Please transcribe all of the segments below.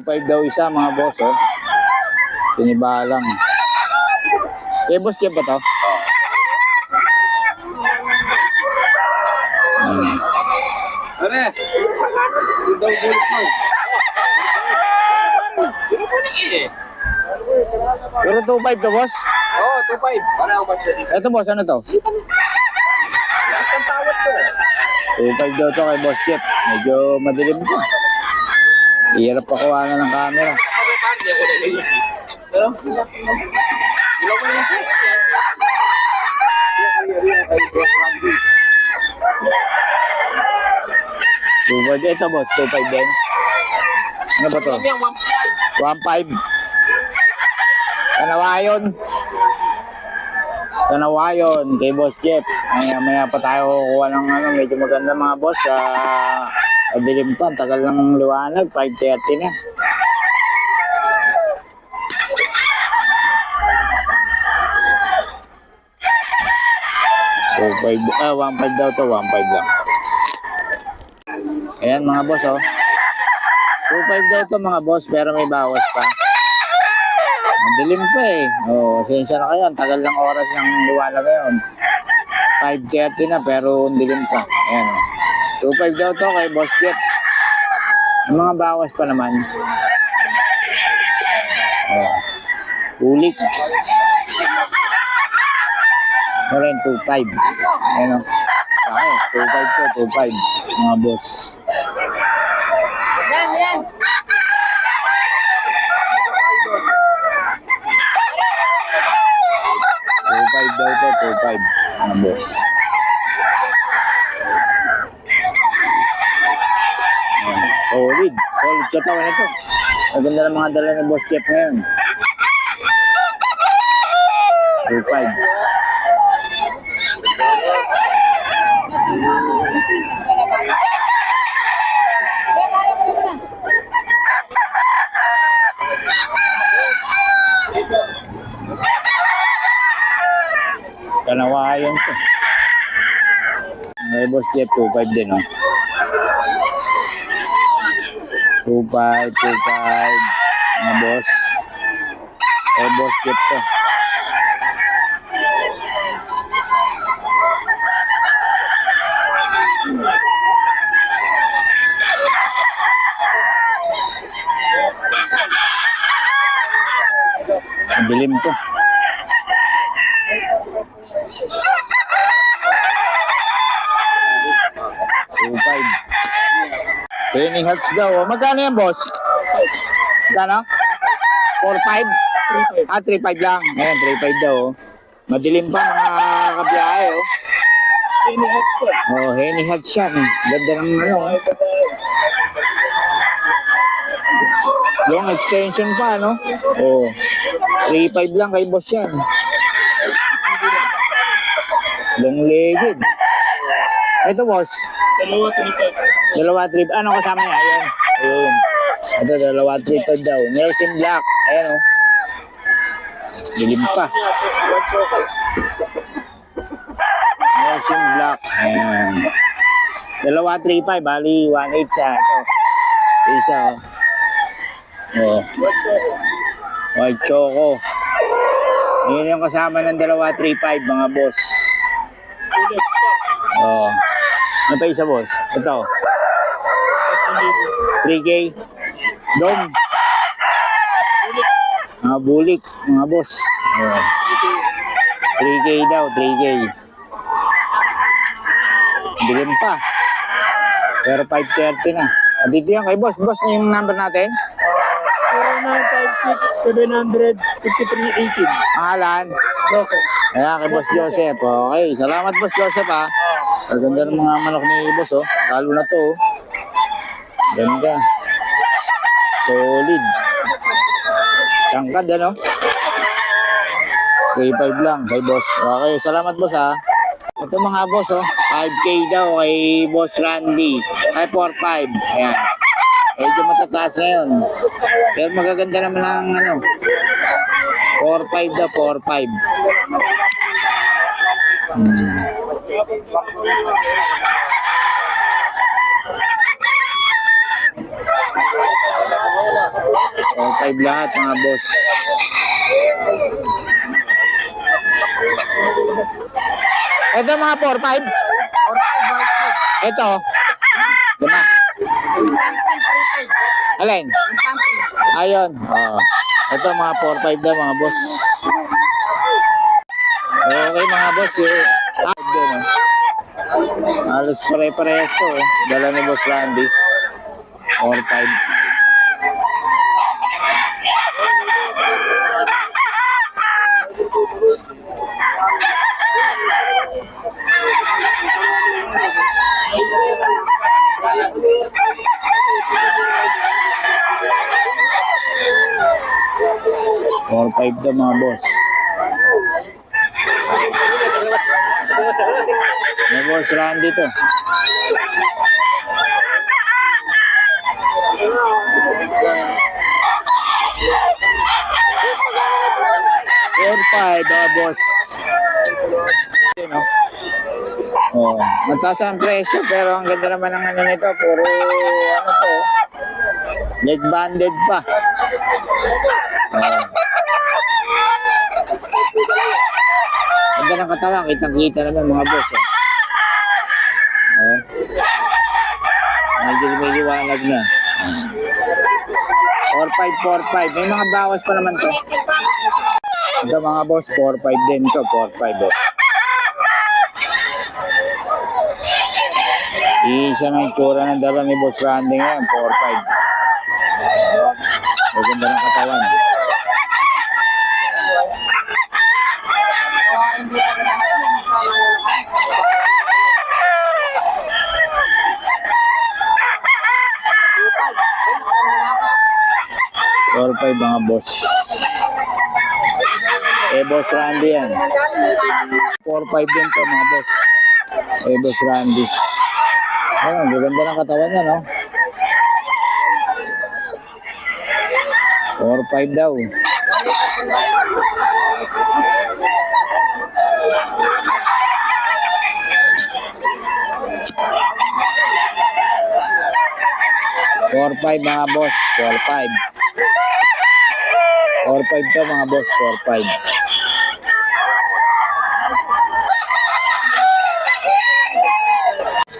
5 daw isa mga boss, oh. Sinibalang. Kay boss Jeff ba to? Are, daw bulit mo. Pero 2.5 to boss? Oo, 2.5. Para ako ba siya? Ito boss, ano to? Ang tawad ko. 2.5 daw to kay boss Jeff. Medyo madilim ko. Ihirap pa kuha na ng camera. Pero, ilaw mo yun. Ito boss, 2.5 din. Ano ba to? 1.5. Kanawayon. Kanawayon kay boss Jeff. Maya pa tayo kukuha ng medyo maganda mga boss. Dilim pa, tagal ng liwanag, 5:30 na. So, 1.5 daw to, 1.5 lang. Ayan mga boss, oh. 2.5 daw to mga boss, pero may bawas pa. Ang dilim pa eh. Oh, sensya na kayo, ang tagal ng oras ng liwanag ngayon. 5:30 na, pero ang dilim pa. Ayan, oh. 2.5 daw to kay boss Jeff. Ang mga bawas pa naman. Oh. Ulik. Rin 2.5. Ayan o. Okay, 2.5 to, 2.5. Mga boss. Yan. 2.5 daw to, 2.5. Mga boss. Ayan. Solid. Solid katawan ito. Maganda ng mga dala ni boss Jeff ngayon. 2.5. Kanawayon to. May boss Jeff 2.5 din, oh. 2.5, 2.5. Mga boss. Eh, boss Jeff to. Ang dilim to. Training hats daw. Magkano yan, boss? Magkano? 4.5? 3.5 lang. Ayan, 3.5 daw. Madilim pa mga kabiyahe, oh. Henny hats yan. Oh, Henny hats yan. Ganda ng ano. Long extension pa, no? Oh. 3.5 lang kay boss yan. Long legged. Ito, boss. Dalawa trip. Ano kasama niya? Ayan. Ayun. Ito, dalawa trip daw. Nelson Black. Ayan, oh. Dilim pa. Nelson Black. Ayan. Dalawa 3.5. Bali, 1.8 siya. Ito. Isa, oh. Oh. White Choco. Ayan yung kasama ng dalawa 3.5, mga boss. Oh. Ano pa isa, boss? Ito. 3K. Dom. Mga bulik, mga boss. Oh. 3K daw, 3K. Dilim pa. Pero 5:30 na. Dito yan kay boss. Boss, yung number natin? 0956-700-5318. Pangalan? Joseph. Ayan, kay Boss Joseph. Okay, salamat Boss Joseph, ha. Ang ganda ng mga manok ni boss, oh. Lalo na to, oh. Ganda. Solid. Tangkad, ano? 3.5 lang kay boss. Okay, salamat boss, ha. Ito mga boss, oh. 5K daw kay Boss Randy. Ay, 4.5. Ayan. Medyo matataas ngayon. Pero magaganda naman ang ano. 4.5 daw, 4.5. 4-5 lahat mga boss. Ito mga 4-5. Ito. Lima. Alin? Ayun. Oo. Ito mga 4-5 daw mga boss. Okay mga boss. Doon, oh. Halos pare-parehas to. Oh. Dala ni Boss Randy. 4-5. Or 5 daw mga boss. May Boss Randy to. Or 5 mga boss. Yun, oh. Oh, mataas ang presyo pero ang ganda naman ng ano nito, puro ano to, leg banded pa. Oh. Ganda ng katawan, kitang-kita naman mga boss. Oh. Medyo lumiwanag na. 4-5, 4-5. May mga bawas pa naman to. Ito mga boss, 4-5 din to, 4-5 oh. Isa na yung tsura ng dala ni Boss Randy ngayon, 4-5. Maganda ng katawan. Or 5 mga boss. Boss Randy yan. 4-5 din to mga boss. Boss Randy. Ayun, gaganda ng katawan niya, no? 4-5 daw. Four five mga boss, 4-5. 4-5 to mga boss, 4-5.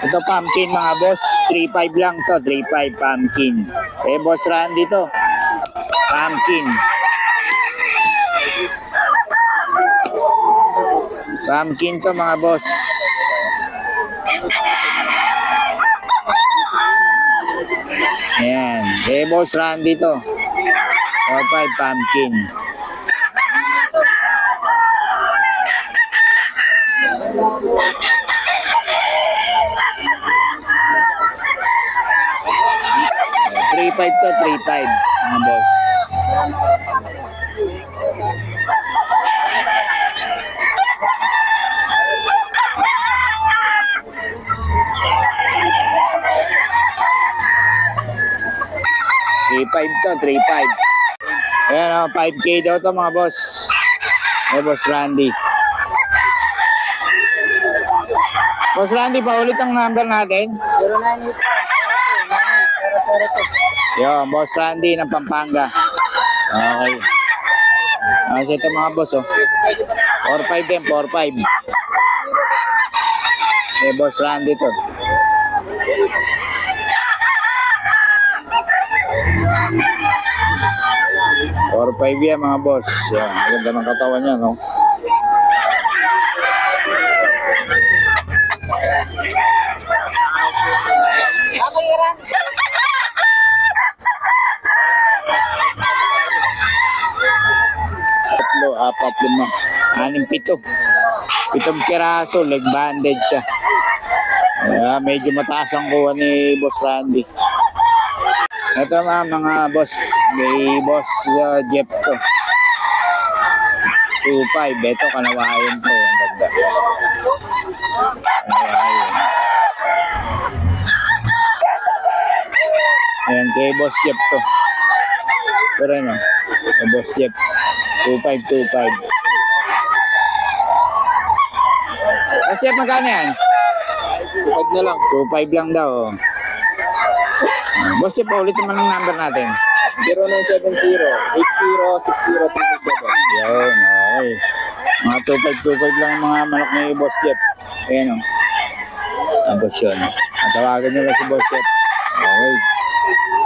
Ito pumpkin mga boss, 3-5 lang to, 3-5 pumpkin. Boss Randy to, pumpkin. Pumpkin to mga boss. Ayan, Boss Randy to, 4-5 pumpkin. Three five to 3-5 mga boss. To 3-5. Ayan o, 5K daw to mga boss. Boss Randy. Boss Randy, paulit ang number natin. 0981-02-98-002. Yo, Boss Randy ng Pampanga. Okay. Kasi ito mga boss, oh. 4-5 din, 4-5. Boss Randy to. Or 5 yan mga boss. Yan, maganda ng katawan niya, no? Tatlo, 4, 5, 6, 7. 7 piraso, leg bandage siya. Medyo mataas ang kuha ni Boss Randy. Ito mga boss, may Boss Jeff to. 2-5, ito kanawayan to. Ang ganda. Kanawayan. Ayan, kay Boss Jeff to. Pero ano, kay Boss Jeff. 2-5. Boss Jeff, magkano yan? 2-5 na lang. 2-5 lang daw. Boss Jeff, ulit naman ang number natin. 0970-8060-367. Yun, okay. Mga 2525 lang yung mga manok ni Boss Jeff. Ayan o. Tapos yun. Tawagan nyo lang si Boss Jeff. Okay.